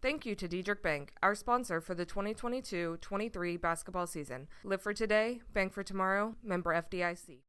Thank you to Diedrich Bank, our sponsor for the 2022-23 basketball season. Live for today, bank for tomorrow, member FDIC.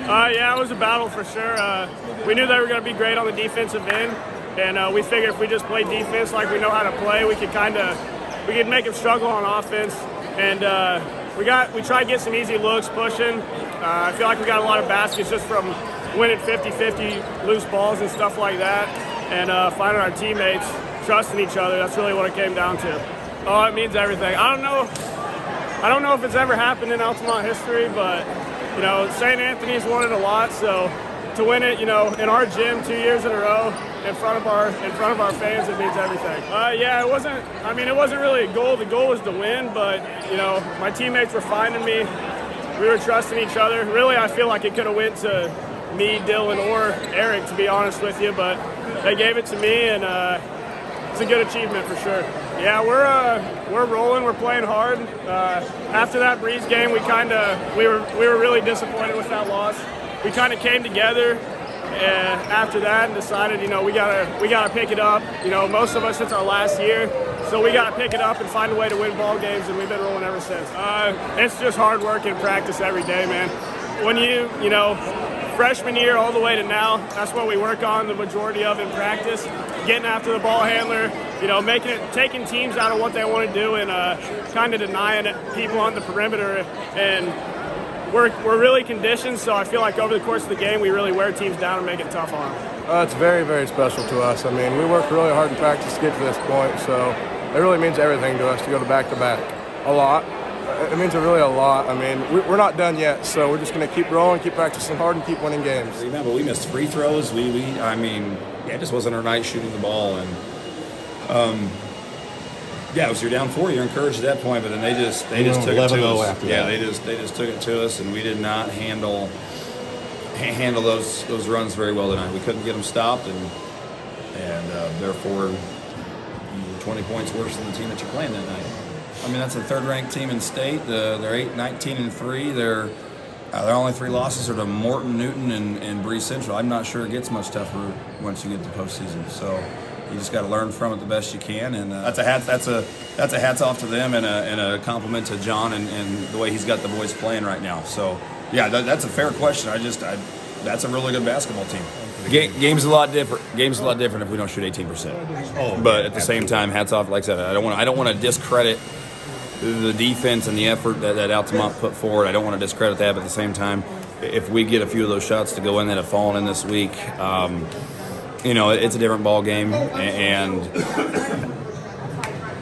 Yeah, it was a battle for sure. We knew they were going to be great on the defensive end, and we figured if we just played defense like we know how to play, we could make them struggle on offense. And we tried to get some easy looks pushing. I feel like we got a lot of baskets just from winning 50-50 loose balls and stuff like that, and finding our teammates, trusting each other. That's really what it came down to. Oh, it means everything. I don't know if it's ever happened in Altamont history, but St. Anthony's won it a lot, so to win it, in our gym 2 years in a row in front of our fans, it means everything. Yeah, it wasn't really a goal. The goal was to win, but my teammates were finding me. We were trusting each other. Really, I feel like it could have went to me, Dylan, or Eric, to be honest with you, but they gave it to me, and it's a good achievement for sure. Yeah, we're rolling. We're playing hard. After that Breeze game, we were really disappointed with that loss. We kind of came together after that and decided, we gotta pick it up. Most of us, it's our last year, so we gotta pick it up and find a way to win ball games, and we've been rolling ever since. It's just hard work and practice every day, man. When freshman year all the way to now, that's what we work on the majority of in practice. Getting after the ball handler, taking teams out of what they want to do, and kind of denying people on the perimeter. And we're really conditioned, so I feel like over the course of the game, we really wear teams down and make it tough on them. It's very, very special to us. I mean, we worked really hard in practice to get to this point, so it really means everything to us to go to back-to-back. A lot. It means really a lot. I mean, we're not done yet, so we're just going to keep rolling, keep practicing hard, and keep winning games. Remember, we missed free throws. It just wasn't our night shooting the ball, and it was you're down 4. You're encouraged at that point, but then they just took it to us. After that. They just took it to us, and we did not handle those runs very well tonight. We couldn't get them stopped, and therefore you were 20 points worse than the team that you're playing that night. I mean, that's a third-ranked team in state. They're 8-19-3. Their only 3 losses are to Morton, Newton, and Breeze Central. I'm not sure it gets much tougher once you get to postseason. So you just got to learn from it the best you can, and that's a hats off to them, and a compliment to John and the way he's got the boys playing right now. So yeah, that's a fair question. That's a really good basketball team. The game's a lot different. Game's a lot different if we don't shoot 18%. But at the same time, hats off. Like I said, I don't want to discredit the defense and the effort that Altamont put forward. I don't want to discredit that, but at the same time, if we get a few of those shots to go in that have fallen in this week, it's a different ball game. And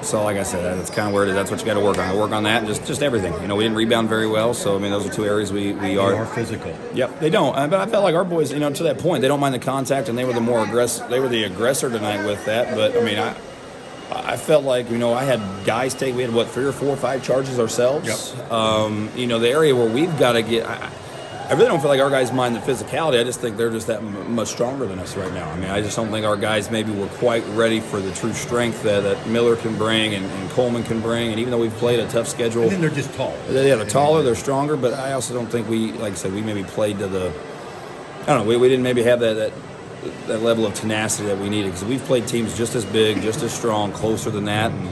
so, like I said, that's kind of where it is. That's what you got to work on. Work on that and just everything. We didn't rebound very well, so, those are 2 areas we are physical. Yep, they don't. But I felt like our boys, to that point, they don't mind the contact, and they were the more aggressive. They were the aggressor tonight with that. But, I felt like, I had guys we had, 3 or 4 or 5 charges ourselves. Yep. The area where we've got to get, I really don't feel like our guys mind the physicality. I just think they're just that much stronger than us right now. I just don't think our guys maybe were quite ready for the true strength that Miller can bring and Kollmann can bring. And even though we've played a tough schedule. And then they're just tall. Yeah, they're taller, they're stronger, but I also don't think we, like I said, we maybe played to the, I don't know, we didn't maybe have that level of tenacity that we needed, because we've played teams just as big, just as strong, closer than that, and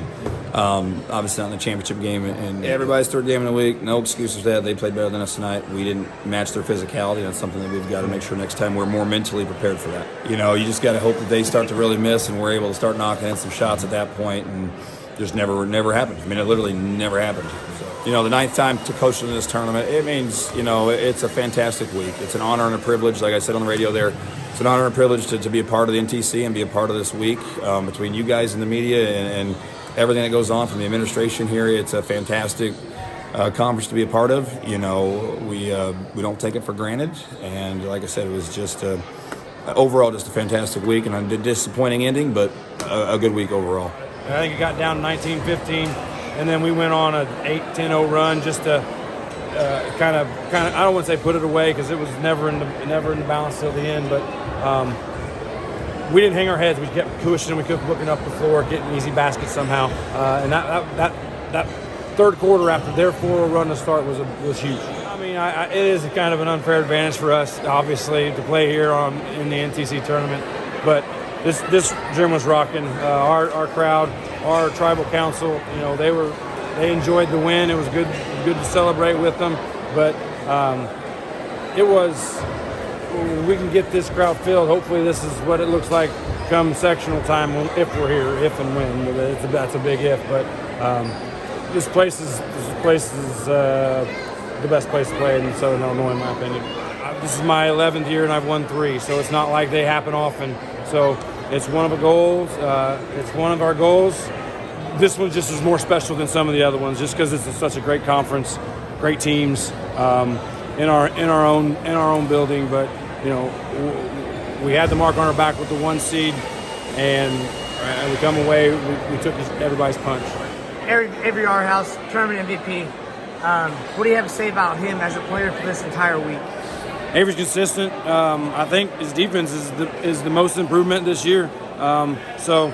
obviously not in the championship game. And everybody's third game of the week, no excuses for that. They played better than us tonight. We didn't match their physicality. That's something that we've got to make sure next time we're more mentally prepared for that. You just got to hope that they start to really miss, and we're able to start knocking in some shots at that point, and just never happened. It literally never happened. So, the 9th time to coach in this tournament, it means, it's a fantastic week. It's an honor and a privilege, like I said on the radio there. It's an honor and a privilege to be a part of the NTC and be a part of this week between you guys and the media and everything that goes on from the administration here. It's a fantastic conference to be a part of. We don't take it for granted. And like I said, it was just overall just a fantastic week, and a disappointing ending, but a good week overall. I think it got down to 19-15, and then we went on an 8-10-0 run just to kind of. I don't want to say put it away, because it was never in the balance till the end, but we didn't hang our heads. We kept pushing. We kept looking up the floor, getting easy baskets somehow, and that third quarter after their 4-0 run to start was huge. It is kind of an unfair advantage for us, obviously, to play here in the NTC tournament, but this gym was rocking. Our crowd, our tribal council, they enjoyed the win. It was good to celebrate with them, but it was we can get this crowd filled. Hopefully, this is what it looks like come sectional time if we're here, if and when. That's a big if, but this place is the best place to play in Southern Illinois, in my opinion. This is my 11th year, and I've won 3, so it's not like they happen often. So it's one of the goals. It's one of our goals. This one just is more special than some of the other ones, just because it's such a great conference, great teams in our own building. But we had the mark on our back with the 1 seed, and we come away. We took everybody's punch. Avery Jahraus, tournament MVP. What do you have to say about him as a player for this entire week? Avery's consistent. I think his defense is the most improvement this year. So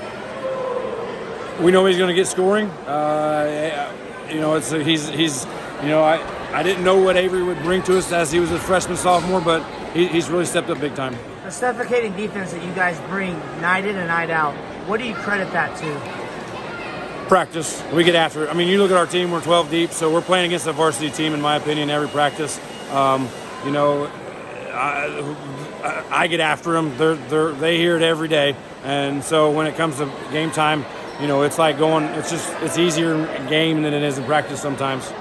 we know he's going to get scoring. I didn't know what Avery would bring to us as he was a freshman, sophomore, but he's really stepped up big time. The suffocating defense that you guys bring night in and night out, what do you credit that to? Practice. We get after it. I mean, you look at our team, we're 12 deep, so we're playing against a varsity team, in my opinion, every practice. I get after them. They hear it every day, and so when it comes to game time, it's like it's easier in game than it is in practice sometimes.